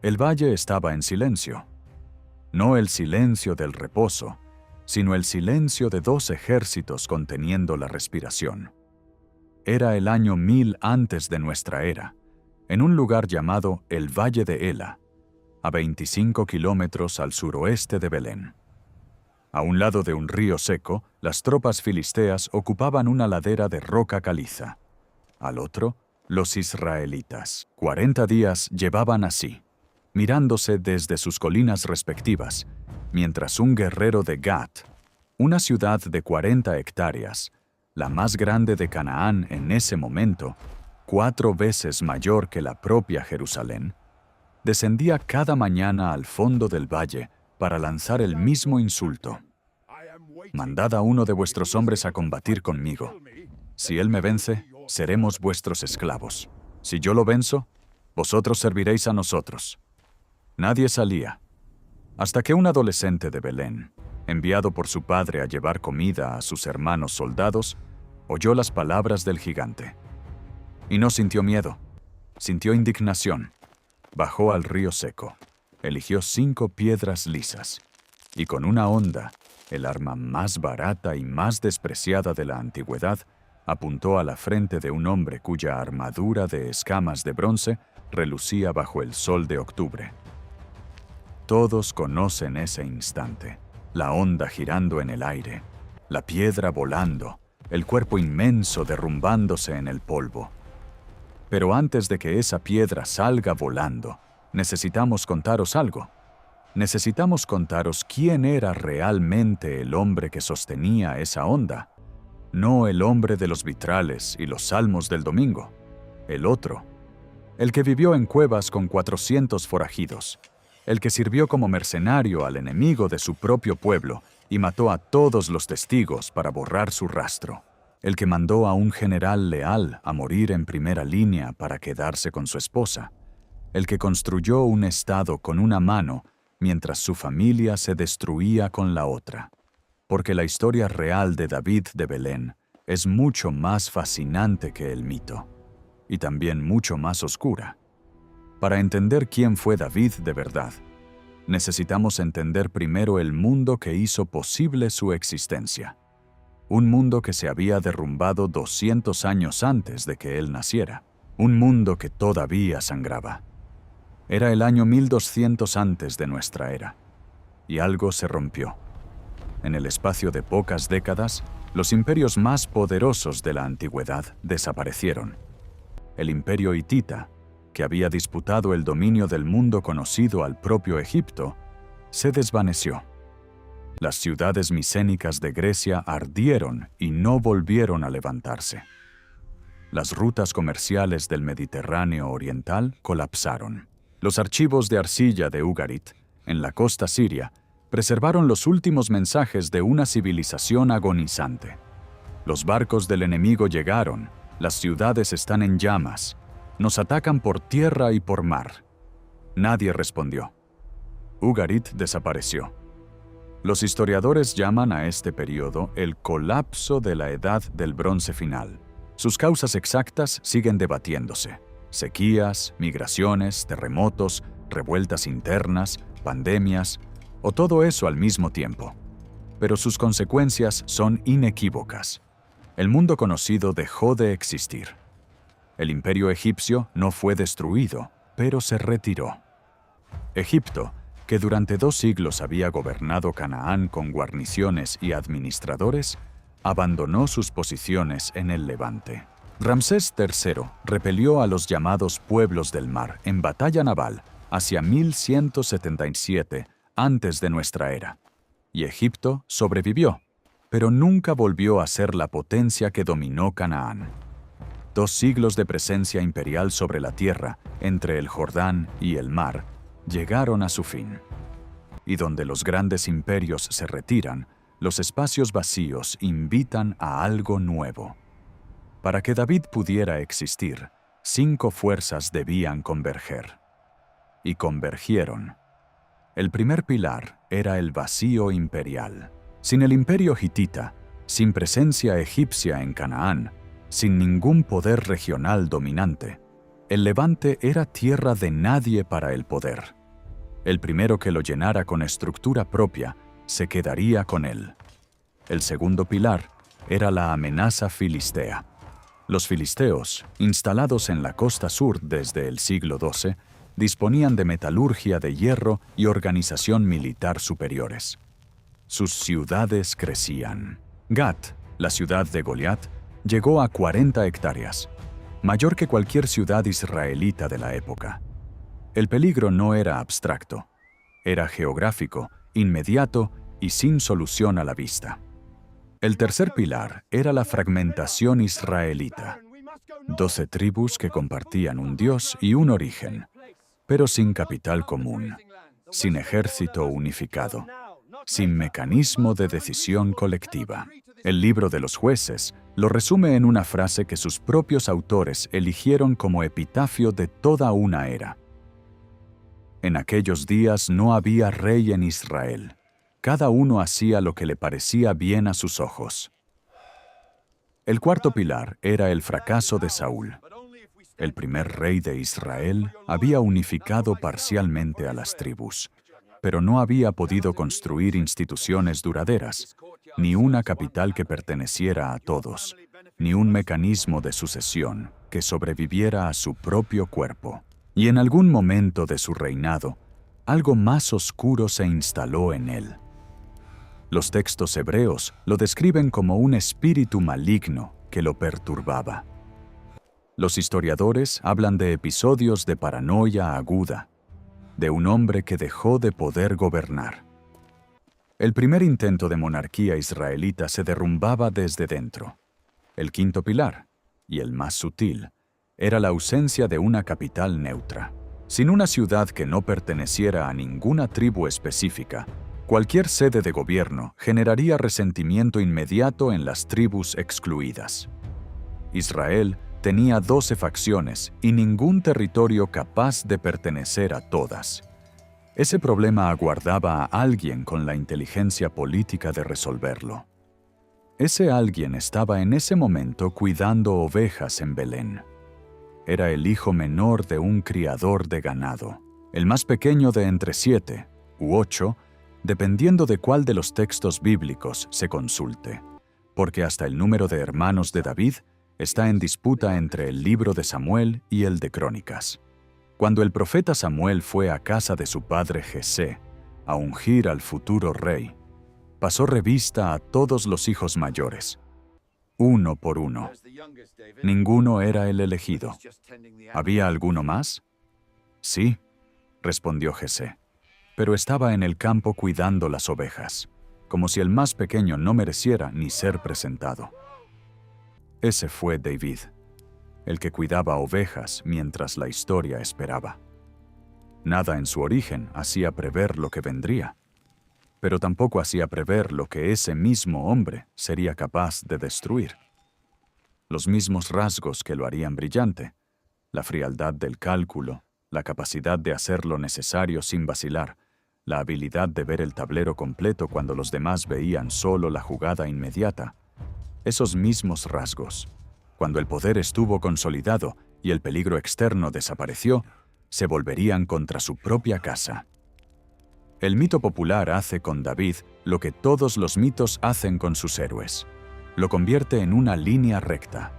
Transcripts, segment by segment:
El valle estaba en silencio. No el silencio del reposo, sino el silencio de 2 ejércitos conteniendo la respiración. Era el año 1000 antes de nuestra era, en un lugar llamado el Valle de Ela, a 25 kilómetros al suroeste de Belén. A un lado de un río seco, las tropas filisteas ocupaban una ladera de roca caliza. Al otro, los israelitas. 40 días llevaban así, mirándose desde sus colinas respectivas, mientras un guerrero de Gat, una ciudad de 40 hectáreas, la más grande de Canaán en ese momento, 4 veces mayor que la propia Jerusalén, descendía cada mañana al fondo del valle para lanzar el mismo insulto. Mandad a uno de vuestros hombres a combatir conmigo. Si él me vence, seremos vuestros esclavos. Si yo lo venzo, vosotros serviréis a nosotros. Nadie salía, hasta que un adolescente de Belén, enviado por su padre a llevar comida a sus hermanos soldados, oyó las palabras del gigante. Y no sintió miedo, sintió indignación. Bajó al río seco, eligió 5 piedras lisas, y con una honda, el arma más barata y más despreciada de la antigüedad, apuntó a la frente de un hombre cuya armadura de escamas de bronce relucía bajo el sol de octubre. Todos conocen ese instante, la honda girando en el aire, la piedra volando, el cuerpo inmenso derrumbándose en el polvo. Pero antes de que esa piedra salga volando, necesitamos contaros algo. Necesitamos contaros quién era realmente el hombre que sostenía esa honda. No el hombre de los vitrales y los salmos del domingo. El otro. El que vivió en cuevas con 400 forajidos. El que sirvió como mercenario al enemigo de su propio pueblo y mató a todos los testigos para borrar su rastro. El que mandó a un general leal a morir en primera línea para quedarse con su esposa. El que construyó un estado con una mano mientras su familia se destruía con la otra. Porque la historia real de David de Belén es mucho más fascinante que el mito, y también mucho más oscura. Para entender quién fue David de verdad, necesitamos entender primero el mundo que hizo posible su existencia. Un mundo que se había derrumbado 200 años antes de que él naciera. Un mundo que todavía sangraba. Era el año 1200 antes de nuestra era, y algo se rompió. En el espacio de pocas décadas, los imperios más poderosos de la antigüedad desaparecieron. El imperio hitita, que había disputado el dominio del mundo conocido al propio Egipto, se desvaneció. Las ciudades micénicas de Grecia ardieron y no volvieron a levantarse. Las rutas comerciales del Mediterráneo oriental colapsaron. Los archivos de arcilla de Ugarit, en la costa siria, preservaron los últimos mensajes de una civilización agonizante. Los barcos del enemigo llegaron, las ciudades están en llamas, nos atacan por tierra y por mar. Nadie respondió. Ugarit desapareció. Los historiadores llaman a este periodo el colapso de la Edad del Bronce final. Sus causas exactas siguen debatiéndose. Sequías, migraciones, terremotos, revueltas internas, pandemias, o todo eso al mismo tiempo. Pero sus consecuencias son inequívocas. El mundo conocido dejó de existir. El imperio egipcio no fue destruido, pero se retiró. Egipto, que durante 2 siglos había gobernado Canaán con guarniciones y administradores, abandonó sus posiciones en el Levante. Ramsés III repelió a los llamados pueblos del mar en batalla naval hacia 1177 antes de nuestra era, y Egipto sobrevivió, pero nunca volvió a ser la potencia que dominó Canaán. 2 siglos de presencia imperial sobre la tierra, entre el Jordán y el mar, llegaron a su fin. Y donde los grandes imperios se retiran, los espacios vacíos invitan a algo nuevo. Para que David pudiera existir, 5 fuerzas debían converger. Y convergieron. El primer pilar era el vacío imperial. Sin el imperio hitita, sin presencia egipcia en Canaán, sin ningún poder regional dominante, El levante era tierra de nadie para el poder. El primero que lo llenara con estructura propia se quedaría con él. El segundo pilar era la amenaza filistea. Los filisteos, instalados en la costa sur desde el siglo XII, disponían de metalurgia de hierro y organización militar superiores. Sus ciudades crecían. Gat, la ciudad de Goliat, llegó a 40 hectáreas, mayor que cualquier ciudad israelita de la época. El peligro no era abstracto, era geográfico, inmediato y sin solución a la vista. El tercer pilar era la fragmentación israelita. 12 tribus que compartían un dios y un origen, pero sin capital común, sin ejército unificado, sin mecanismo de decisión colectiva. El libro de los jueces lo resume en una frase que sus propios autores eligieron como epitafio de toda una era. En aquellos días no había rey en Israel. Cada uno hacía lo que le parecía bien a sus ojos. El cuarto pilar era el fracaso de Saúl. El primer rey de Israel había unificado parcialmente a las tribus, pero no había podido construir instituciones duraderas, ni una capital que perteneciera a todos, ni un mecanismo de sucesión que sobreviviera a su propio cuerpo. Y en algún momento de su reinado, algo más oscuro se instaló en él. Los textos hebreos lo describen como un espíritu maligno que lo perturbaba. Los historiadores hablan de episodios de paranoia aguda, de un hombre que dejó de poder gobernar. El primer intento de monarquía israelita se derrumbaba desde dentro. El quinto pilar, y el más sutil, era la ausencia de una capital neutra. Sin una ciudad que no perteneciera a ninguna tribu específica, cualquier sede de gobierno generaría resentimiento inmediato en las tribus excluidas. Israel tenía 12 facciones y ningún territorio capaz de pertenecer a todas. Ese problema aguardaba a alguien con la inteligencia política de resolverlo. Ese alguien estaba en ese momento cuidando ovejas en Belén. Era el hijo menor de un criador de ganado, el más pequeño de entre 7 u 8, dependiendo de cuál de los textos bíblicos se consulte, porque hasta el número de hermanos de David está en disputa entre el libro de Samuel y el de Crónicas. Cuando el profeta Samuel fue a casa de su padre Jesé a ungir al futuro rey, pasó revista a todos los hijos mayores, uno por uno. Ninguno era el elegido. ¿Había alguno más? Sí, respondió Jesé, pero estaba en el campo cuidando las ovejas, como si el más pequeño no mereciera ni ser presentado. Ese fue David, el que cuidaba ovejas mientras la historia esperaba. Nada en su origen hacía prever lo que vendría, pero tampoco hacía prever lo que ese mismo hombre sería capaz de destruir. Los mismos rasgos que lo harían brillante, la frialdad del cálculo, la capacidad de hacer lo necesario sin vacilar, la habilidad de ver el tablero completo cuando los demás veían solo la jugada inmediata. Esos mismos rasgos, cuando el poder estuvo consolidado y el peligro externo desapareció, se volverían contra su propia casa. El mito popular hace con David lo que todos los mitos hacen con sus héroes. Lo convierte en una línea recta.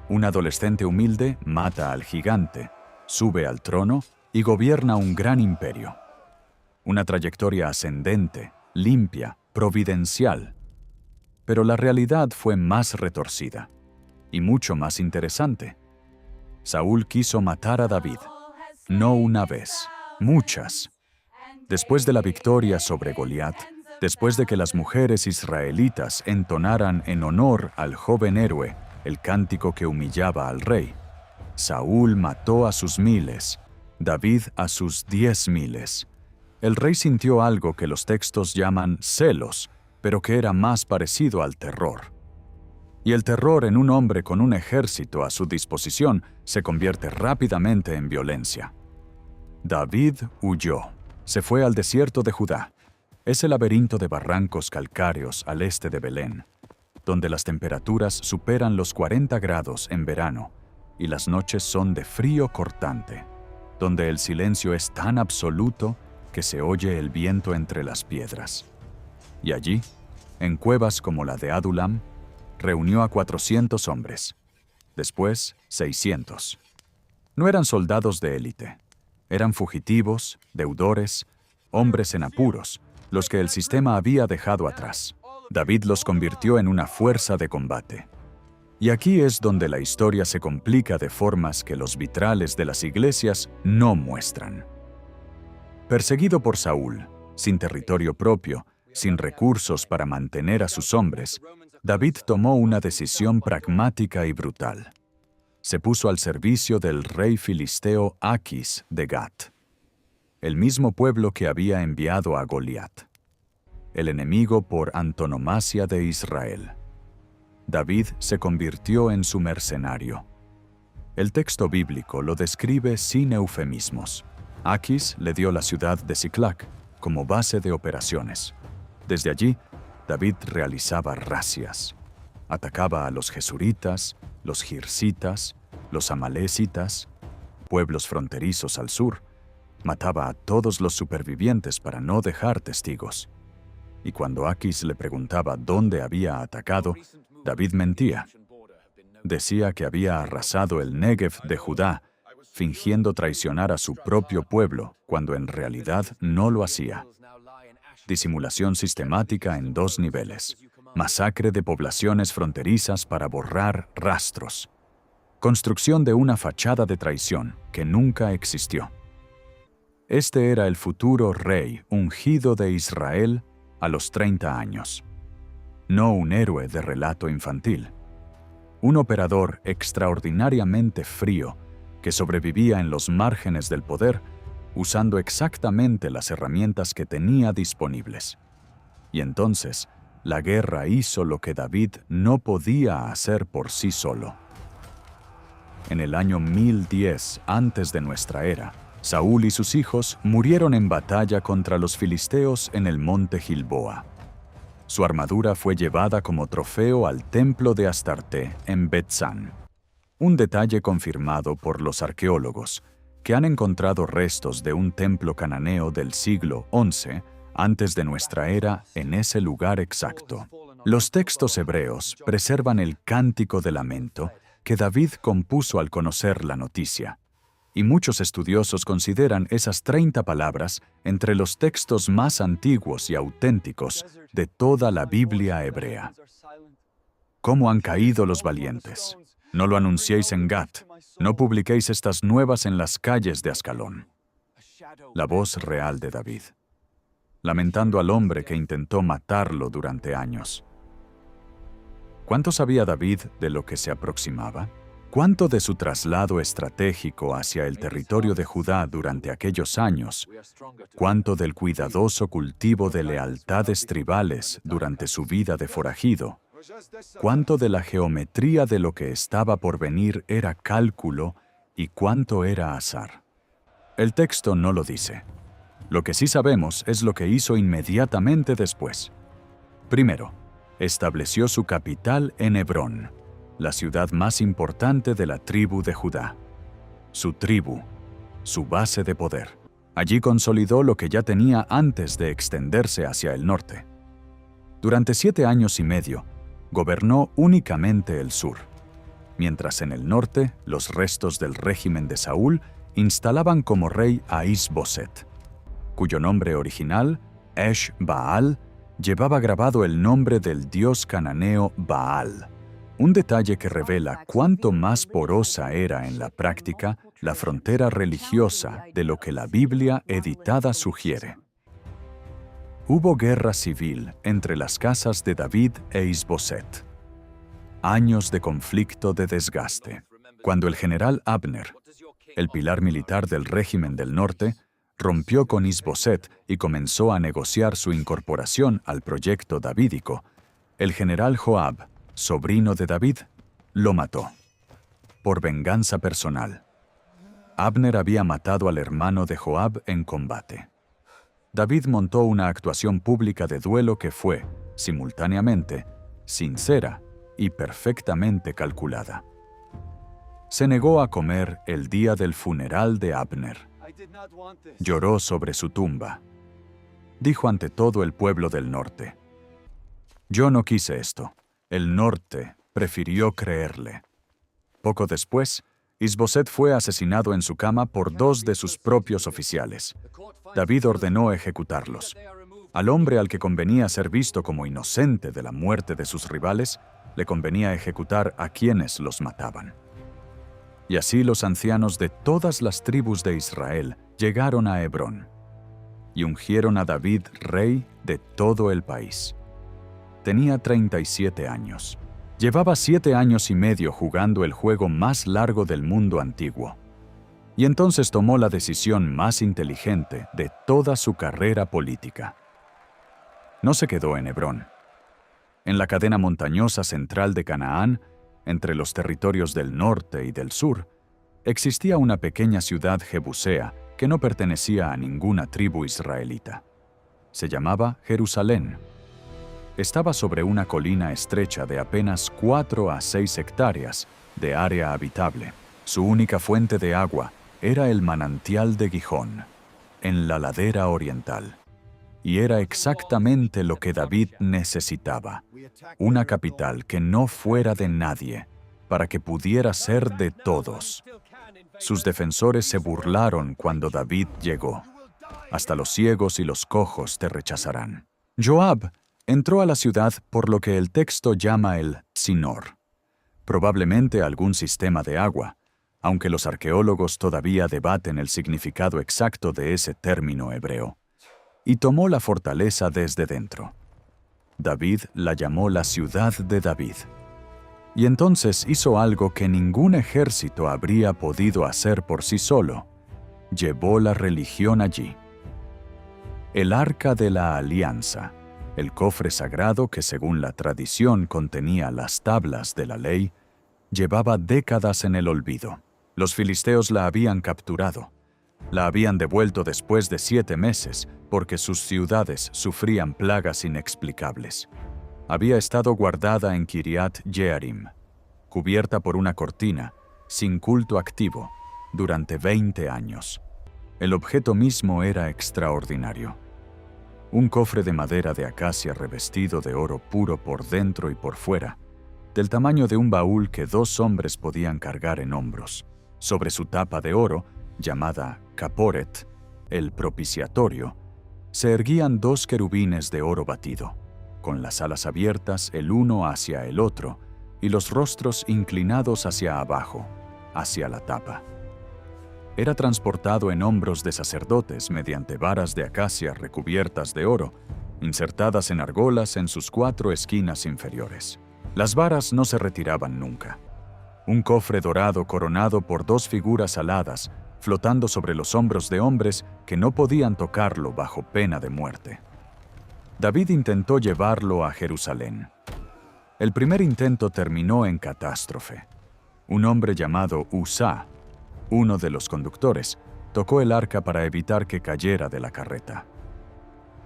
Un adolescente humilde mata al gigante, sube al trono y gobierna un gran imperio. Una trayectoria ascendente, limpia, providencial. Pero la realidad fue más retorcida y mucho más interesante. Saúl quiso matar a David, no una vez, muchas. Después de la victoria sobre Goliat, después de que las mujeres israelitas entonaran en honor al joven héroe el cántico que humillaba al rey, Saúl mató a sus miles, David a sus 10,000. El rey sintió algo que los textos llaman celos, pero que era más parecido al terror. Y el terror en un hombre con un ejército a su disposición se convierte rápidamente en violencia. David huyó, se fue al desierto de Judá, ese laberinto de barrancos calcáreos al este de Belén, donde las temperaturas superan los 40 grados en verano y las noches son de frío cortante, donde el silencio es tan absoluto que se oye el viento entre las piedras. Y allí, en cuevas como la de Adullam, reunió a 400 hombres, después 600. No eran soldados de élite, eran fugitivos, deudores, hombres en apuros, los que el sistema había dejado atrás. David los convirtió en una fuerza de combate. Y aquí es donde la historia se complica de formas que los vitrales de las iglesias no muestran. Perseguido por Saúl, sin territorio propio, sin recursos para mantener a sus hombres, David tomó una decisión pragmática y brutal. Se puso al servicio del rey filisteo Aquis de Gat, el mismo pueblo que había enviado a Goliat, el enemigo por antonomasia de Israel. David se convirtió en su mercenario. El texto bíblico lo describe sin eufemismos. Aquis le dio la ciudad de Siclac como base de operaciones. Desde allí, David realizaba razias. Atacaba a los gesuritas, los girsitas, los amalecitas, pueblos fronterizos al sur. Mataba a todos los supervivientes para no dejar testigos. Y cuando Aquis le preguntaba dónde había atacado, David mentía. Decía que había arrasado el Negev de Judá, fingiendo traicionar a su propio pueblo, cuando en realidad no lo hacía. Disimulación sistemática en 2 niveles. Masacre de poblaciones fronterizas para borrar rastros. Construcción de una fachada de traición que nunca existió. Este era el futuro rey ungido de Israel a los 30 años. No un héroe de relato infantil. Un operador extraordinariamente frío que sobrevivía en los márgenes del poder, usando exactamente las herramientas que tenía disponibles. Y entonces, la guerra hizo lo que David no podía hacer por sí solo. En el año 1010 antes de nuestra era, Saúl y sus hijos murieron en batalla contra los filisteos en el monte Gilboa. Su armadura fue llevada como trofeo al templo de Astarte en Bet-San. Un detalle confirmado por los arqueólogos, que han encontrado restos de un templo cananeo del siglo XI antes de nuestra era en ese lugar exacto. Los textos hebreos preservan el cántico de lamento que David compuso al conocer la noticia. Y muchos estudiosos consideran esas 30 palabras entre los textos más antiguos y auténticos de toda la Biblia hebrea. ¿Cómo han caído los valientes? No lo anunciéis en Gat, no publiquéis estas nuevas en las calles de Ascalón. La voz real de David, lamentando al hombre que intentó matarlo durante años. ¿Cuánto sabía David de lo que se aproximaba? ¿Cuánto de su traslado estratégico hacia el territorio de Judá durante aquellos años? ¿Cuánto del cuidadoso cultivo de lealtades tribales durante su vida de forajido? ¿Cuánto de la geometría de lo que estaba por venir era cálculo y cuánto era azar? El texto no lo dice. Lo que sí sabemos es lo que hizo inmediatamente después. Primero, estableció su capital en Hebrón, la ciudad más importante de la tribu de Judá. Su tribu, su base de poder. Allí consolidó lo que ya tenía antes de extenderse hacia el norte. Durante 7 años y medio, gobernó únicamente el sur, mientras en el norte los restos del régimen de Saúl instalaban como rey a Is-Boset, cuyo nombre original, Esh-Baal, llevaba grabado el nombre del dios cananeo Baal. Un detalle que revela cuánto más porosa era en la práctica la frontera religiosa de lo que la Biblia editada sugiere. Hubo guerra civil entre las casas de David e Is-Boset. Años de conflicto de desgaste. Cuando el general Abner, el pilar militar del régimen del norte, rompió con Is-Boset y comenzó a negociar su incorporación al proyecto davídico, el general Joab, sobrino de David, lo mató. Por venganza personal. Abner había matado al hermano de Joab en combate. David montó una actuación pública de duelo que fue, simultáneamente, sincera y perfectamente calculada. Se negó a comer el día del funeral de Abner. Lloró sobre su tumba. Dijo ante todo el pueblo del norte: «Yo no quise esto». El norte prefirió creerle. Poco después, Isboset fue asesinado en su cama por 2 de sus propios oficiales. David ordenó ejecutarlos. Al hombre al que convenía ser visto como inocente de la muerte de sus rivales, le convenía ejecutar a quienes los mataban. Y así los ancianos de todas las tribus de Israel llegaron a Hebrón y ungieron a David rey de todo el país. Tenía 37 años. Llevaba 7 años y medio jugando el juego más largo del mundo antiguo. Y entonces tomó la decisión más inteligente de toda su carrera política. No se quedó en Hebrón. En la cadena montañosa central de Canaán, entre los territorios del norte y del sur, existía una pequeña ciudad jebusea que no pertenecía a ninguna tribu israelita. Se llamaba Jerusalén. Estaba sobre una colina estrecha de apenas 4 a 6 hectáreas de área habitable. Su única fuente de agua era el manantial de Gijón, en la ladera oriental. Y era exactamente lo que David necesitaba: una capital que no fuera de nadie, para que pudiera ser de todos. Sus defensores se burlaron cuando David llegó. Hasta los ciegos y los cojos te rechazarán. Joab entró a la ciudad por lo que el texto llama el Tzinor, probablemente algún sistema de agua, aunque los arqueólogos todavía debaten el significado exacto de ese término hebreo, y tomó la fortaleza desde dentro. David la llamó la ciudad de David. Y entonces hizo algo que ningún ejército habría podido hacer por sí solo: llevó la religión allí. El Arca de la Alianza, el cofre sagrado que según la tradición contenía las tablas de la ley, llevaba décadas en el olvido. Los filisteos la habían capturado. La habían devuelto después de 7 meses porque sus ciudades sufrían plagas inexplicables. Había estado guardada en Kiriat Jearim, cubierta por una cortina, sin culto activo, durante 20 años. El objeto mismo era extraordinario. Un cofre de madera de acacia revestido de oro puro por dentro y por fuera, del tamaño de un baúl que 2 hombres podían cargar en hombros. Sobre su tapa de oro, llamada Caporet, el propiciatorio, se erguían 2 querubines de oro batido, con las alas abiertas el uno hacia el otro y los rostros inclinados hacia abajo, hacia la tapa. Era transportado en hombros de sacerdotes mediante varas de acacia recubiertas de oro, insertadas en argolas en sus 4 esquinas inferiores. Las varas no se retiraban nunca. Un cofre dorado coronado por 2 figuras aladas, flotando sobre los hombros de hombres que no podían tocarlo bajo pena de muerte. David intentó llevarlo a Jerusalén. El primer intento terminó en catástrofe. Un hombre llamado Uzá, uno de los conductores, tocó el arca para evitar que cayera de la carreta.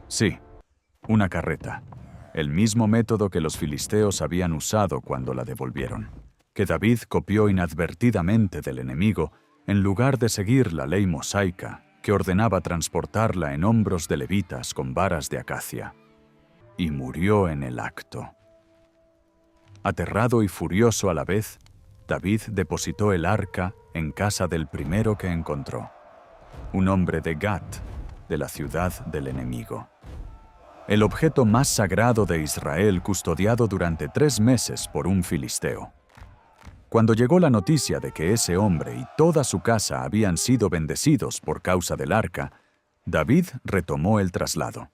Sí, una carreta, el mismo método que los filisteos habían usado cuando la devolvieron, que David copió inadvertidamente del enemigo en lugar de seguir la ley mosaica que ordenaba transportarla en hombros de levitas con varas de acacia. Y murió en el acto. Aterrado y furioso a la vez, David depositó el arca en casa del primero que encontró, un hombre de Gat, de la ciudad del enemigo. El objeto más sagrado de Israel custodiado durante 3 meses por un filisteo. Cuando llegó la noticia de que ese hombre y toda su casa habían sido bendecidos por causa del arca, David retomó el traslado.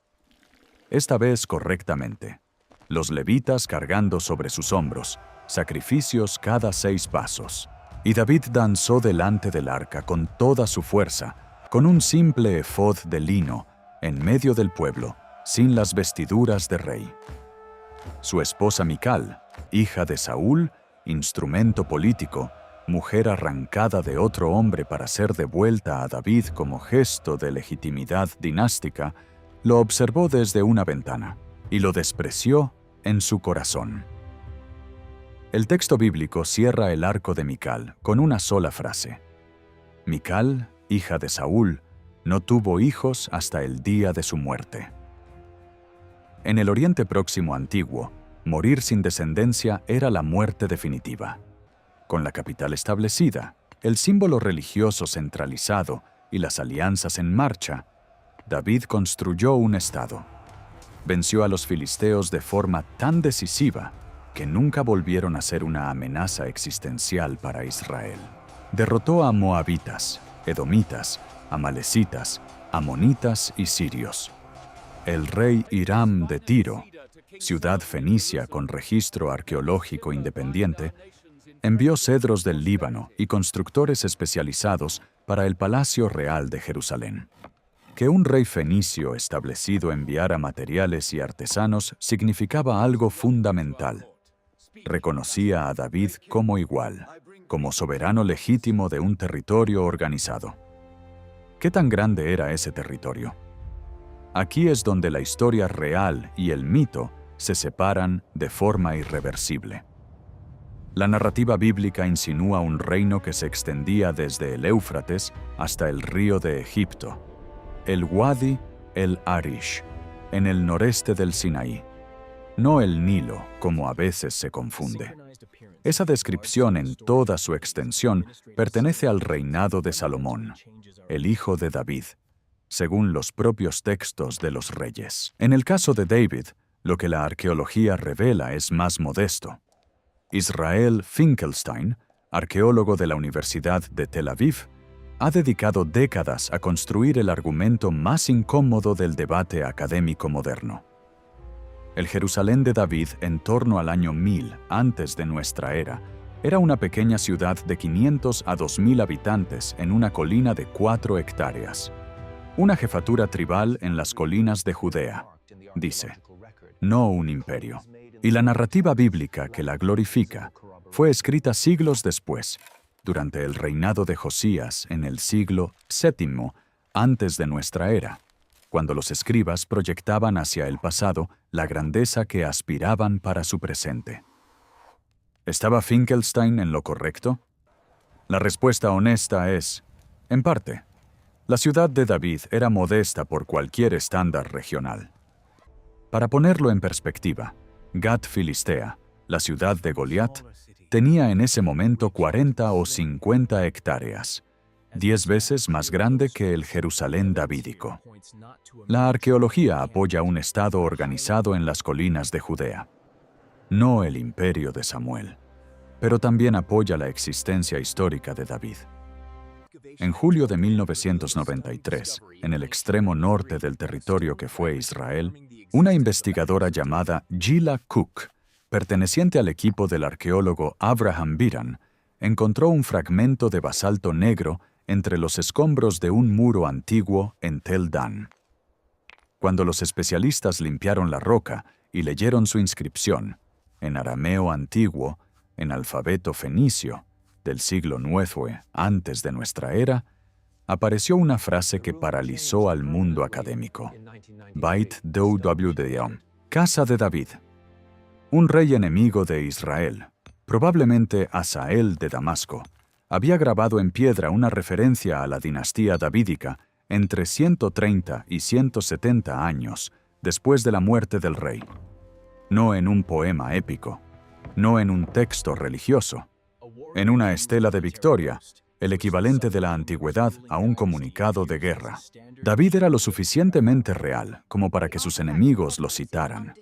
Esta vez correctamente, los levitas cargando sobre sus hombros sacrificios cada 6 pasos. Y David danzó delante del arca con toda su fuerza, con un simple efod de lino, en medio del pueblo, sin las vestiduras de rey. Su esposa Mical, hija de Saúl, instrumento político, mujer arrancada de otro hombre para ser devuelta a David como gesto de legitimidad dinástica, lo observó desde una ventana y lo despreció en su corazón. El texto bíblico cierra el arco de Mical con una sola frase. Mical, hija de Saúl, no tuvo hijos hasta el día de su muerte. En el Oriente Próximo antiguo, morir sin descendencia era la muerte definitiva. Con la capital establecida, el símbolo religioso centralizado y las alianzas en marcha, David construyó un estado. Venció a los filisteos de forma tan decisiva que nunca volvieron a ser una amenaza existencial para Israel. Derrotó a moabitas, edomitas, amalecitas, amonitas y sirios. El rey Hiram de Tiro, ciudad fenicia con registro arqueológico independiente, envió cedros del Líbano y constructores especializados para el Palacio Real de Jerusalén. Que un rey fenicio establecido enviara materiales y artesanos significaba algo fundamental. Reconocía a David como igual, como soberano legítimo de un territorio organizado. ¿Qué tan grande era ese territorio? Aquí es donde la historia real y el mito se separan de forma irreversible. La narrativa bíblica insinúa un reino que se extendía desde el Éufrates hasta el río de Egipto, el Wadi el Arish, en el noreste del Sinaí, no el Nilo, como a veces se confunde. Esa descripción en toda su extensión pertenece al reinado de Salomón, el hijo de David, según los propios textos de los reyes. En el caso de David, lo que la arqueología revela es más modesto. Israel Finkelstein, arqueólogo de la Universidad de Tel Aviv, ha dedicado décadas a construir el argumento más incómodo del debate académico moderno. El Jerusalén de David en torno al año 1000 antes de nuestra era era una pequeña ciudad de 500 a 2000 habitantes en una colina de 4 hectáreas. Una jefatura tribal en las colinas de Judea, dice, no un imperio. Y la narrativa bíblica que la glorifica fue escrita siglos después, durante el reinado de Josías en el siglo VII antes de nuestra era, cuando los escribas proyectaban hacia el pasado la grandeza que aspiraban para su presente. ¿Estaba Finkelstein en lo correcto? La respuesta honesta es, en parte. La ciudad de David era modesta por cualquier estándar regional. Para ponerlo en perspectiva, Gat Filistea, la ciudad de Goliat, tenía en ese momento 40 o 50 hectáreas, 10 veces más grande que el Jerusalén davídico. La arqueología apoya un estado organizado en las colinas de Judea, no el imperio de Samuel, pero también apoya la existencia histórica de David. En julio de 1993, en el extremo norte del territorio que fue Israel, una investigadora llamada Gila Cook, perteneciente al equipo del arqueólogo Abraham Biran, encontró un fragmento de basalto negro entre los escombros de un muro antiguo en Tel Dan. Cuando los especialistas limpiaron la roca y leyeron su inscripción, en arameo antiguo, en alfabeto fenicio, del siglo IX antes de nuestra era, apareció una frase que paralizó al mundo académico. Beit David, casa de David. Un rey enemigo de Israel, probablemente Asael de Damasco, había grabado en piedra una referencia a la dinastía davídica entre 130 y 170 años después de la muerte del rey. No en un poema épico, no en un texto religioso, en una estela de victoria, el equivalente de la antigüedad a un comunicado de guerra. David era lo suficientemente real como para que sus enemigos lo citaran.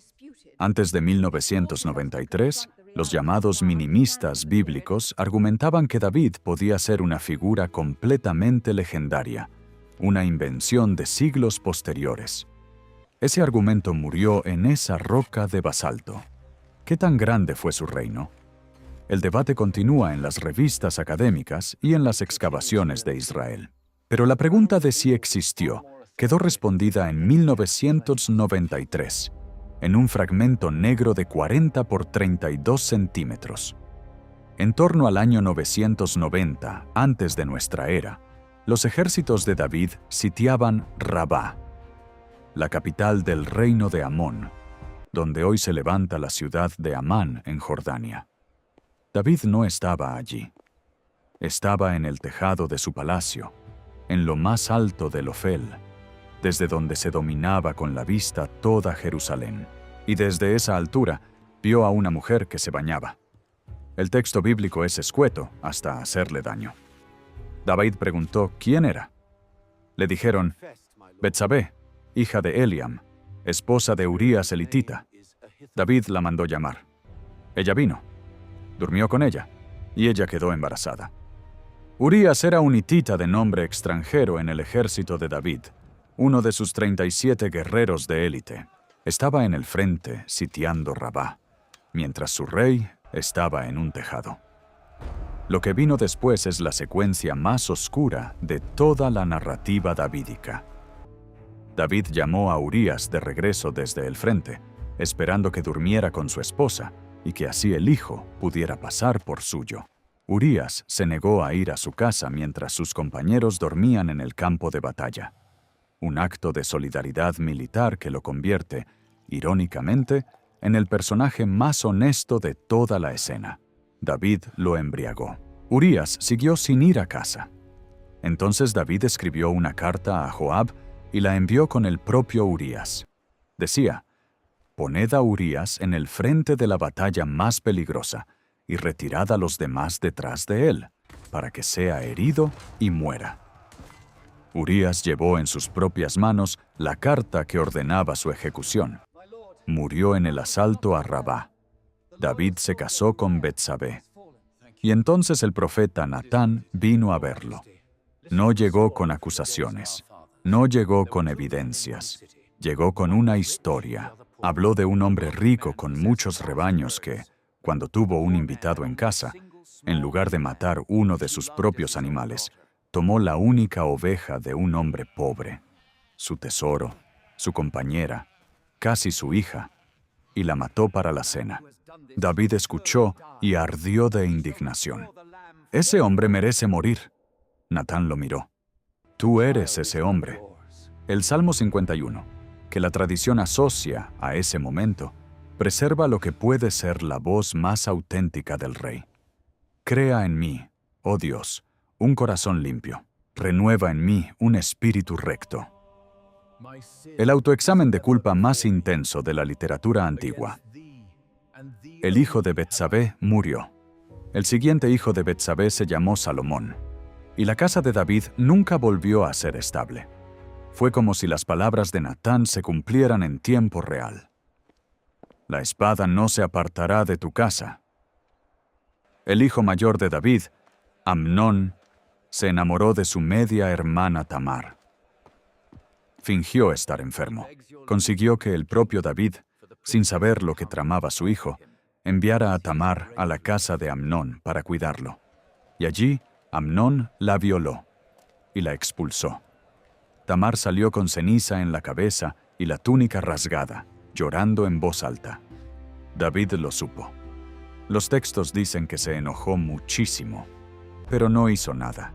Antes de 1993, los llamados minimistas bíblicos argumentaban que David podía ser una figura completamente legendaria, una invención de siglos posteriores. Ese argumento murió en esa roca de basalto. ¿Qué tan grande fue su reino? El debate continúa en las revistas académicas y en las excavaciones de Israel. Pero la pregunta de si existió quedó respondida en 1993, en un fragmento negro de 40 por 32 centímetros. En torno al año 990, antes de nuestra era, los ejércitos de David sitiaban Rabá, la capital del reino de Amón, donde hoy se levanta la ciudad de Amán en Jordania. David no estaba allí. Estaba en el tejado de su palacio, en lo más alto del Ofel, desde donde se dominaba con la vista toda Jerusalén. Y desde esa altura vio a una mujer que se bañaba. El texto bíblico es escueto hasta hacerle daño. David preguntó quién era. Le dijeron, Betsabé, hija de Eliam, esposa de Urías el hitita. David la mandó llamar. Ella vino, durmió con ella, y ella quedó embarazada. Urías era un hitita de nombre extranjero en el ejército de David, uno de sus 37 guerreros de élite. Estaba en el frente sitiando Rabá, mientras su rey estaba en un tejado. Lo que vino después es la secuencia más oscura de toda la narrativa davídica. David llamó a Urías de regreso desde el frente, esperando que durmiera con su esposa y que así el hijo pudiera pasar por suyo. Urías se negó a ir a su casa mientras sus compañeros dormían en el campo de batalla. Un acto de solidaridad militar que lo convierte, irónicamente, en el personaje más honesto de toda la escena. David lo embriagó. Urías siguió sin ir a casa. Entonces David escribió una carta a Joab y la envió con el propio Urías. Decía, «Poned a Urías en el frente de la batalla más peligrosa y retirad a los demás detrás de él, para que sea herido y muera». Urías llevó en sus propias manos la carta que ordenaba su ejecución. Murió en el asalto a Rabá. David se casó con Betsabé. Y entonces el profeta Natán vino a verlo. No llegó con acusaciones. No llegó con evidencias. Llegó con una historia. Habló de un hombre rico con muchos rebaños que, cuando tuvo un invitado en casa, en lugar de matar uno de sus propios animales, tomó la única oveja de un hombre pobre, su tesoro, su compañera, casi su hija, y la mató para la cena. David escuchó y ardió de indignación. «Ese hombre merece morir». Natán lo miró. «Tú eres ese hombre». El Salmo 51, que la tradición asocia a ese momento, preserva lo que puede ser la voz más auténtica del rey. «Crea en mí, oh Dios, un corazón limpio. Renueva en mí un espíritu recto». El autoexamen de culpa más intenso de la literatura antigua. El hijo de Betsabé murió. El siguiente hijo de Betsabé se llamó Salomón. Y la casa de David nunca volvió a ser estable. Fue como si las palabras de Natán se cumplieran en tiempo real. «La espada no se apartará de tu casa». El hijo mayor de David, Amnón, se enamoró de su media hermana Tamar. Fingió estar enfermo. Consiguió que el propio David, sin saber lo que tramaba su hijo, enviara a Tamar a la casa de Amnón para cuidarlo. Y allí, Amnón la violó y la expulsó. Tamar salió con ceniza en la cabeza y la túnica rasgada, llorando en voz alta. David lo supo. Los textos dicen que se enojó muchísimo, pero no hizo nada.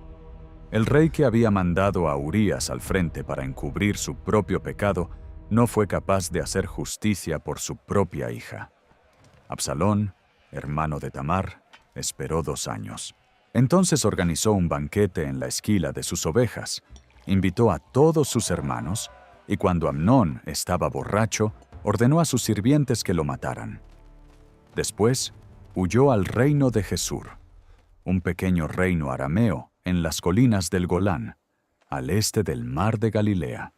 El rey que había mandado a Urías al frente para encubrir su propio pecado no fue capaz de hacer justicia por su propia hija. Absalón, hermano de Tamar, esperó 2 años. Entonces organizó un banquete en la esquila de sus ovejas, invitó a todos sus hermanos, y cuando Amnón estaba borracho, ordenó a sus sirvientes que lo mataran. Después, huyó al reino de Jesur, un pequeño reino arameo en las colinas del Golán, al este del mar de Galilea,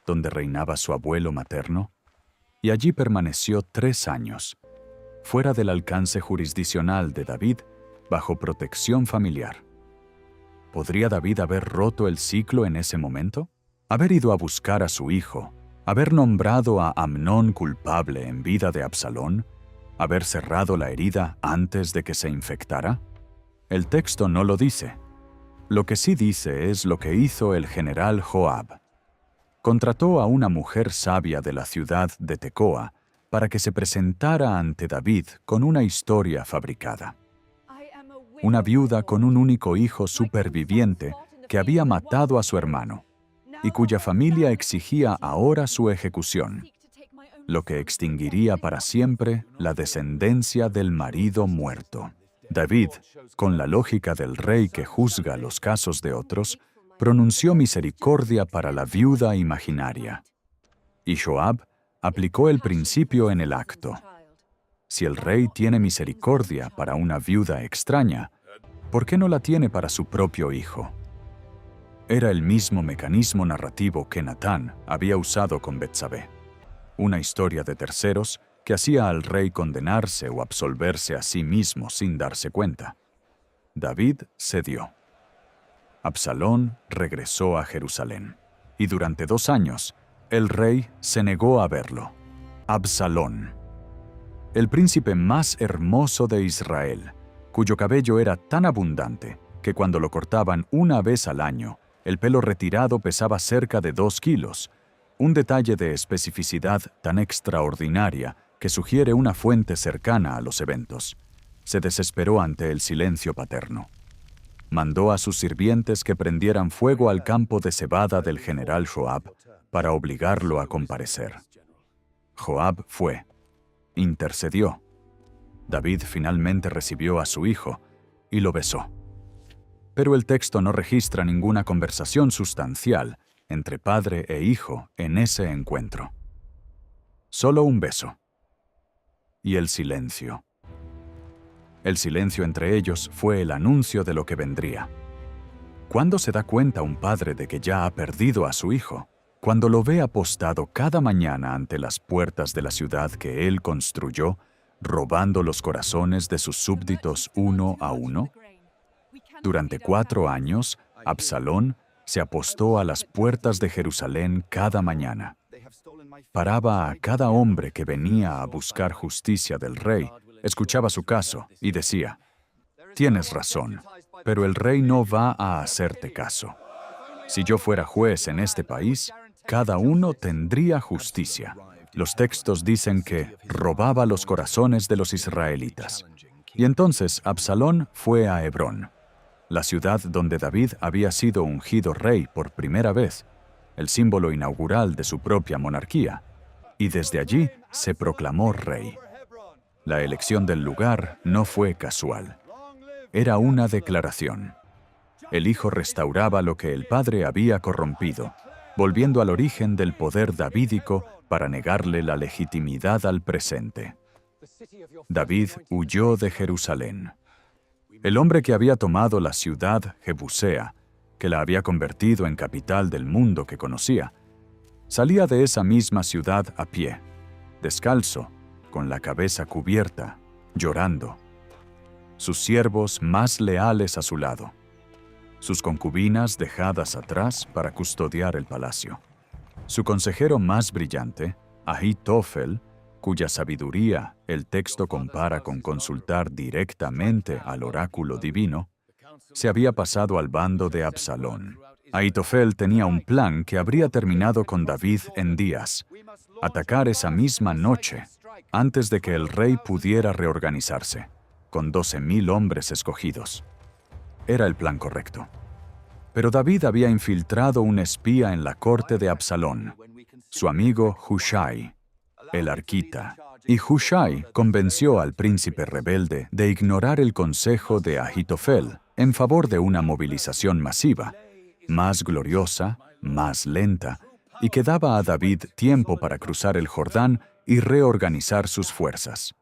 donde reinaba su abuelo materno, y allí permaneció 3 años, fuera del alcance jurisdiccional de David, bajo protección familiar. ¿Podría David haber roto el ciclo en ese momento? ¿Haber ido a buscar a su hijo? ¿Haber nombrado a Amnón culpable en vida de Absalón? ¿Haber cerrado la herida antes de que se infectara? El texto no lo dice. Lo que sí dice es lo que hizo el general Joab. Contrató a una mujer sabia de la ciudad de Tecoa para que se presentara ante David con una historia fabricada. Una viuda con un único hijo superviviente que había matado a su hermano y cuya familia exigía ahora su ejecución, lo que extinguiría para siempre la descendencia del marido muerto. David, con la lógica del rey que juzga los casos de otros, pronunció misericordia para la viuda imaginaria. Y Joab aplicó el principio en el acto. Si el rey tiene misericordia para una viuda extraña, ¿por qué no la tiene para su propio hijo? Era el mismo mecanismo narrativo que Natán había usado con Betsabé. Una historia de terceros que hacía al rey condenarse o absolverse a sí mismo sin darse cuenta. David cedió. Absalón regresó a Jerusalén, y durante 2 años, el rey se negó a verlo. Absalón, el príncipe más hermoso de Israel, cuyo cabello era tan abundante que cuando lo cortaban una vez al año, el pelo retirado pesaba cerca de 2 kilos, un detalle de especificidad tan extraordinaria que sugiere una fuente cercana a los eventos. Se desesperó ante el silencio paterno. Mandó a sus sirvientes que prendieran fuego al campo de cebada del general Joab para obligarlo a comparecer. Joab fue. Intercedió. David finalmente recibió a su hijo y lo besó. Pero el texto no registra ninguna conversación sustancial entre padre e hijo en ese encuentro. Solo un beso. Y el silencio. El silencio entre ellos fue el anuncio de lo que vendría. ¿Cuándo se da cuenta un padre de que ya ha perdido a su hijo? Cuando lo ve apostado cada mañana ante las puertas de la ciudad que él construyó, robando los corazones de sus súbditos uno a uno. Durante 4 años, Absalón se apostó a las puertas de Jerusalén cada mañana. Paraba a cada hombre que venía a buscar justicia del rey, escuchaba su caso y decía: «Tienes razón, pero el rey no va a hacerte caso. Si yo fuera juez en este país, cada uno tendría justicia». Los textos dicen que robaba los corazones de los israelitas. Y entonces Absalón fue a Hebrón, la ciudad donde David había sido ungido rey por primera vez, el símbolo inaugural de su propia monarquía, y desde allí se proclamó rey. La elección del lugar no fue casual. Era una declaración. El hijo restauraba lo que el padre había corrompido, volviendo al origen del poder davídico para negarle la legitimidad al presente. David huyó de Jerusalén. El hombre que había tomado la ciudad Jebusea, que la había convertido en capital del mundo que conocía, salía de esa misma ciudad a pie, descalzo, con la cabeza cubierta, llorando. Sus siervos más leales a su lado, sus concubinas dejadas atrás para custodiar el palacio. Su consejero más brillante, Ahitofel, cuya sabiduría el texto compara con consultar directamente al oráculo divino, se había pasado al bando de Absalón. Ahitofel tenía un plan que habría terminado con David en días: atacar esa misma noche, antes de que el rey pudiera reorganizarse, con 12,000 hombres escogidos. Era el plan correcto. Pero David había infiltrado un espía en la corte de Absalón, su amigo Hushai, el arquita, y Hushai convenció al príncipe rebelde de ignorar el consejo de Ahitofel en favor de una movilización masiva, más gloriosa, más lenta, y que daba a David tiempo para cruzar el Jordán y reorganizar sus fuerzas.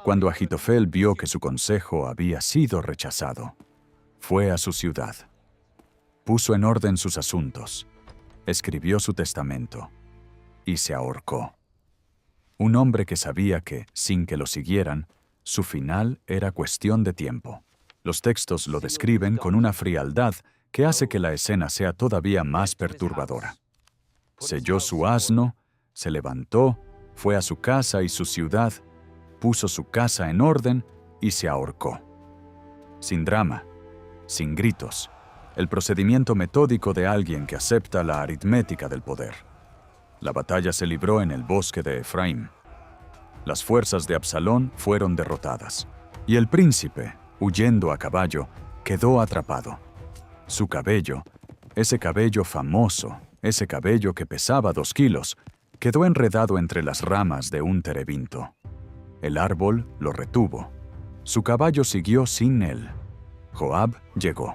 Cuando Ahitofel vio que su consejo había sido rechazado, fue a su ciudad. Puso en orden sus asuntos, escribió su testamento y se ahorcó. Un hombre que sabía que, sin que lo siguieran, su final era cuestión de tiempo. Los textos lo describen con una frialdad que hace que la escena sea todavía más perturbadora. Selló su asno, se levantó, fue a su casa y su ciudad, puso su casa en orden y se ahorcó. Sin drama, sin gritos, el procedimiento metódico de alguien que acepta la aritmética del poder. La batalla se libró en el bosque de Efraín. Las fuerzas de Absalón fueron derrotadas, y el príncipe, huyendo a caballo, quedó atrapado. Su cabello, ese cabello famoso, ese cabello que pesaba 2 kilos, quedó enredado entre las ramas de un terebinto. El árbol lo retuvo. Su caballo siguió sin él. Joab llegó.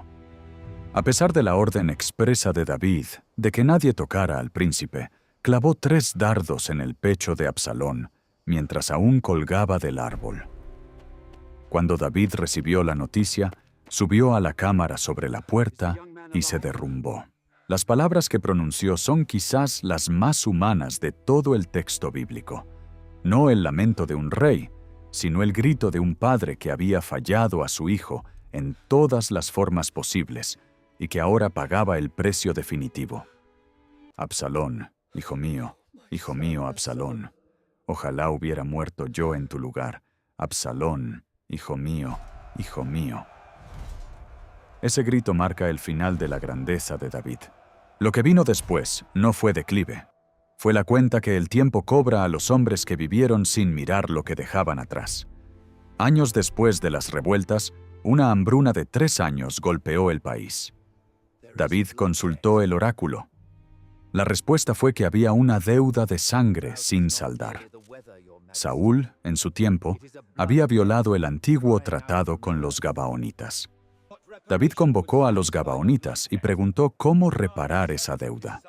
A pesar de la orden expresa de David de que nadie tocara al príncipe, clavó 3 dardos en el pecho de Absalón, mientras aún colgaba del árbol. Cuando David recibió la noticia, subió a la cámara sobre la puerta y se derrumbó. Las palabras que pronunció son quizás las más humanas de todo el texto bíblico. No el lamento de un rey, sino el grito de un padre que había fallado a su hijo en todas las formas posibles y que ahora pagaba el precio definitivo. Absalón, hijo mío, Absalón, ojalá hubiera muerto yo en tu lugar. Absalón, hijo mío, hijo mío. Ese grito marca el final de la grandeza de David. Lo que vino después no fue declive. Fue la cuenta que el tiempo cobra a los hombres que vivieron sin mirar lo que dejaban atrás. Años después de las revueltas, una hambruna de 3 años golpeó el país. David consultó el oráculo. La respuesta fue que había una deuda de sangre sin saldar. Saúl, en su tiempo, había violado el antiguo tratado con los gabaonitas. David convocó a los gabaonitas y preguntó cómo reparar esa deuda.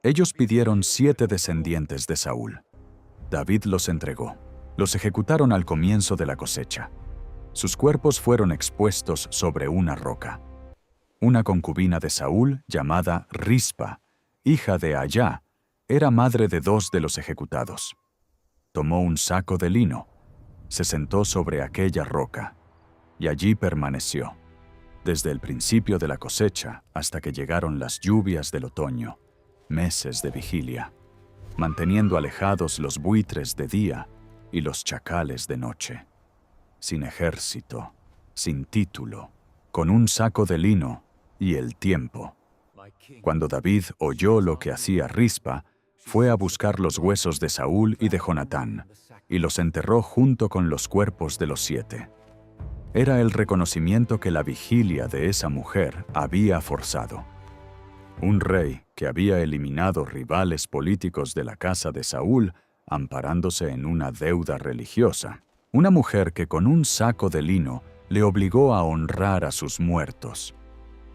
Ellos pidieron 7 descendientes de Saúl. David los entregó. Los ejecutaron al comienzo de la cosecha. Sus cuerpos fueron expuestos sobre una roca. Una concubina de Saúl, llamada Rispa, hija de Ayá, era madre de 2 de los ejecutados. Tomó un saco de lino, se sentó sobre aquella roca y allí permaneció, desde el principio de la cosecha hasta que llegaron las lluvias del otoño, meses de vigilia, manteniendo alejados los buitres de día y los chacales de noche. Sin ejército, sin título, con un saco de lino y el tiempo. Cuando David oyó lo que hacía Rispa, fue a buscar los huesos de Saúl y de Jonatán, y los enterró junto con los cuerpos de los 7. Era el reconocimiento que la vigilia de esa mujer había forzado. Un rey que había eliminado rivales políticos de la casa de Saúl, amparándose en una deuda religiosa. Una mujer que con un saco de lino le obligó a honrar a sus muertos.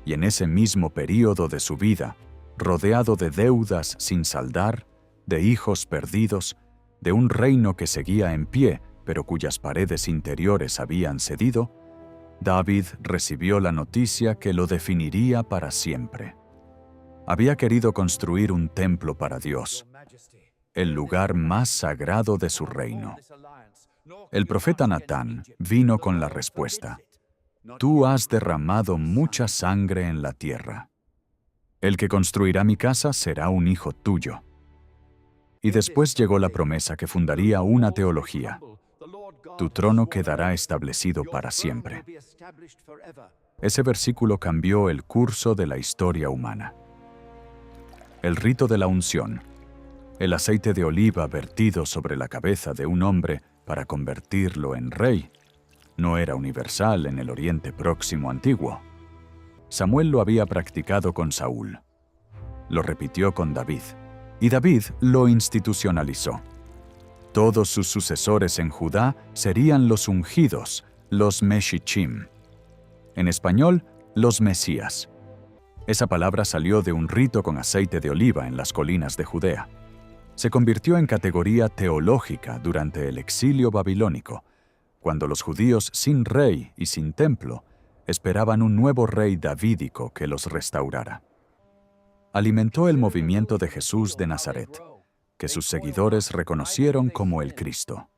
Y en ese mismo período de su vida, rodeado de deudas sin saldar, de hijos perdidos, de un reino que seguía en pie, pero cuyas paredes interiores habían cedido, David recibió la noticia que lo definiría para siempre. Había querido construir un templo para Dios, el lugar más sagrado de su reino. El profeta Natán vino con la respuesta: «Tú has derramado mucha sangre en la tierra. El que construirá mi casa será un hijo tuyo». Y después llegó la promesa que fundaría una teología: «Tu trono quedará establecido para siempre». Ese versículo cambió el curso de la historia humana. El rito de la unción, el aceite de oliva vertido sobre la cabeza de un hombre para convertirlo en rey, no era universal en el Oriente Próximo antiguo. Samuel lo había practicado con Saúl. Lo repitió con David, y David lo institucionalizó. Todos sus sucesores en Judá serían los ungidos, los Meshichim. En español, los Mesías. Esa palabra salió de un rito con aceite de oliva en las colinas de Judea. Se convirtió en categoría teológica durante el exilio babilónico, cuando los judíos sin rey y sin templo esperaban un nuevo rey davídico que los restaurara. Alimentó el movimiento de Jesús de Nazaret, que sus seguidores reconocieron como el Cristo,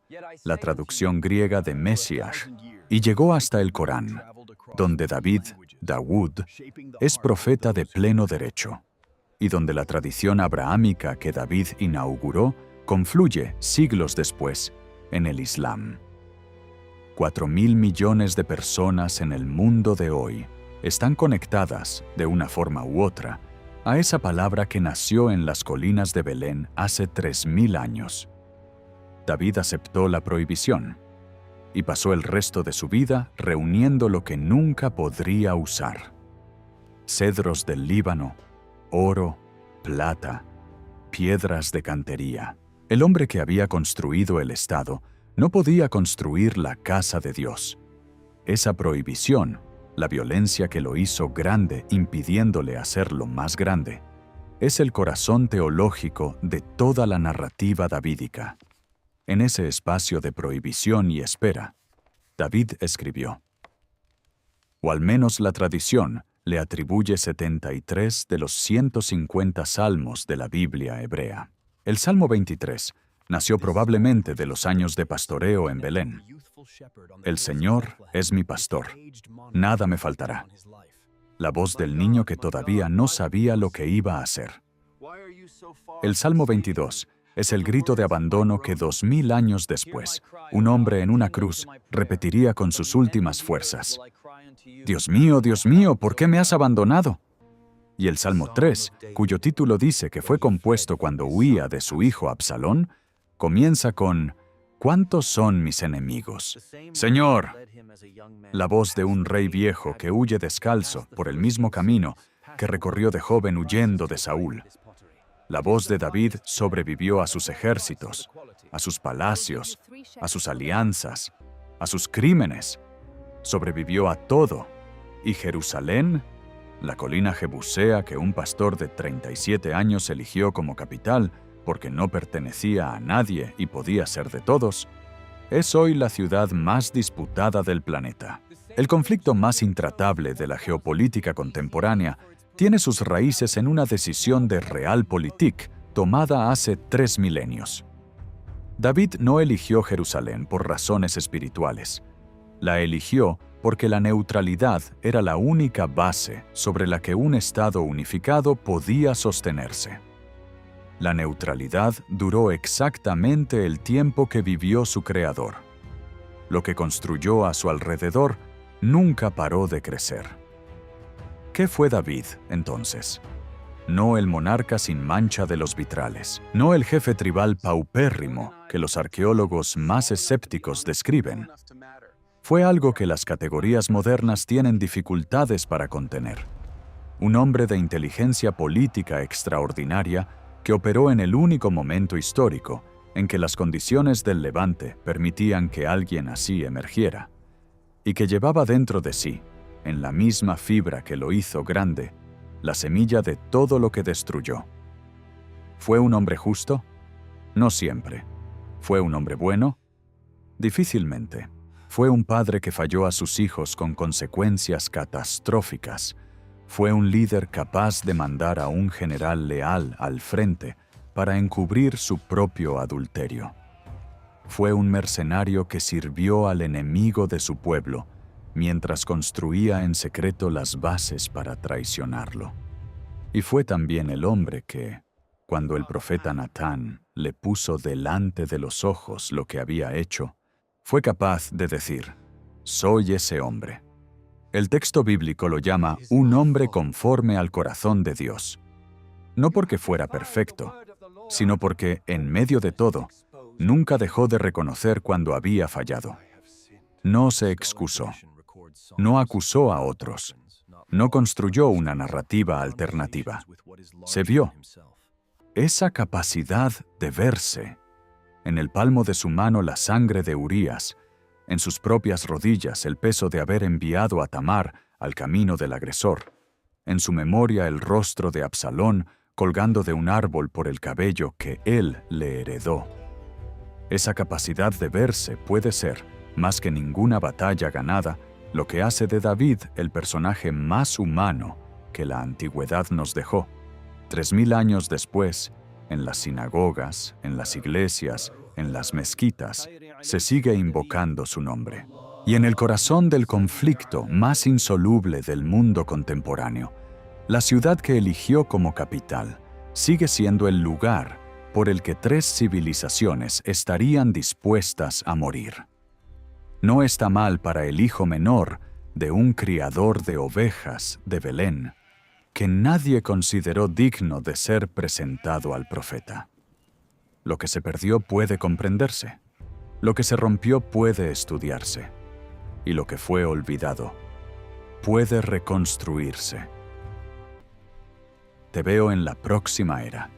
la traducción griega de Mesías, y llegó hasta el Corán, donde Dawud, es profeta de pleno derecho, y donde la tradición abrahámica que David inauguró confluye siglos después en el Islam. 4.000 millones de personas en el mundo de hoy están conectadas, de una forma u otra, a esa palabra que nació en las colinas de Belén hace 3.000 años. David aceptó la prohibición y pasó el resto de su vida reuniendo lo que nunca podría usar: cedros del Líbano, oro, plata, piedras de cantería. El hombre que había construido el Estado no podía construir la casa de Dios, Esa prohibición, la violencia que lo hizo grande impidiéndole hacerlo más grande, es el corazón teológico de toda la narrativa davídica. En ese espacio de prohibición y espera, David escribió, o al menos la tradición le atribuye 73 de los 150 salmos de la Biblia hebrea. El Salmo 23 nació probablemente de los años de pastoreo en Belén. El Señor es mi pastor, nada me faltará. La voz del niño que todavía no sabía lo que iba a hacer. El Salmo 22 es el grito de abandono que 2000 años después, un hombre en una cruz repetiría con sus últimas fuerzas. Dios mío, ¿por qué me has abandonado? Y el Salmo 3, cuyo título dice que fue compuesto cuando huía de su hijo Absalón, comienza con ¿cuántos son mis enemigos? Señor, la voz de un rey viejo que huye descalzo por el mismo camino que recorrió de joven huyendo de Saúl. La voz de David sobrevivió a sus ejércitos, a sus palacios, a sus alianzas, a sus crímenes. Sobrevivió a todo. Y Jerusalén, la colina jebusea que un pastor de 37 años eligió como capital porque no pertenecía a nadie y podía ser de todos, es hoy la ciudad más disputada del planeta. El conflicto más intratable de la geopolítica contemporánea tiene sus raíces en una decisión de Realpolitik tomada hace 3 milenios. David no eligió Jerusalén por razones espirituales. La eligió porque la neutralidad era la única base sobre la que un Estado unificado podía sostenerse. La neutralidad duró exactamente el tiempo que vivió su creador. Lo que construyó a su alrededor nunca paró de crecer. ¿Qué fue David, entonces? No el monarca sin mancha de los vitrales, no el jefe tribal paupérrimo que los arqueólogos más escépticos describen. Fue algo que las categorías modernas tienen dificultades para contener. Un hombre de inteligencia política extraordinaria que operó en el único momento histórico en que las condiciones del Levante permitían que alguien así emergiera, y que llevaba dentro de sí, en la misma fibra que lo hizo grande, la semilla de todo lo que destruyó. ¿Fue un hombre justo? No siempre. ¿Fue un hombre bueno? Difícilmente. Fue un padre que falló a sus hijos con consecuencias catastróficas. Fue un líder capaz de mandar a un general leal al frente para encubrir su propio adulterio. Fue un mercenario que sirvió al enemigo de su pueblo mientras construía en secreto las bases para traicionarlo. Y fue también el hombre que, cuando el profeta Natán le puso delante de los ojos lo que había hecho, fue capaz de decir, «Soy ese hombre». El texto bíblico lo llama un hombre conforme al corazón de Dios. No porque fuera perfecto, sino porque, en medio de todo, nunca dejó de reconocer cuando había fallado. No se excusó. No acusó a otros. No construyó una narrativa alternativa. Se vio. Esa capacidad de verse. En el palmo de su mano la sangre de Urías, en sus propias rodillas el peso de haber enviado a Tamar al camino del agresor, en su memoria el rostro de Absalón colgando de un árbol por el cabello que él le heredó. Esa capacidad de verse puede ser, más que ninguna batalla ganada, lo que hace de David el personaje más humano que la antigüedad nos dejó. 3000 años después, en las sinagogas, en las iglesias, en las mezquitas, se sigue invocando su nombre. Y en el corazón del conflicto más insoluble del mundo contemporáneo, la ciudad que eligió como capital sigue siendo el lugar por el que 3 civilizaciones estarían dispuestas a morir. No está mal para el hijo menor de un criador de ovejas de Belén, que nadie consideró digno de ser presentado al profeta. Lo que se perdió puede comprenderse, lo que se rompió puede estudiarse, y lo que fue olvidado puede reconstruirse. Te veo en la próxima era.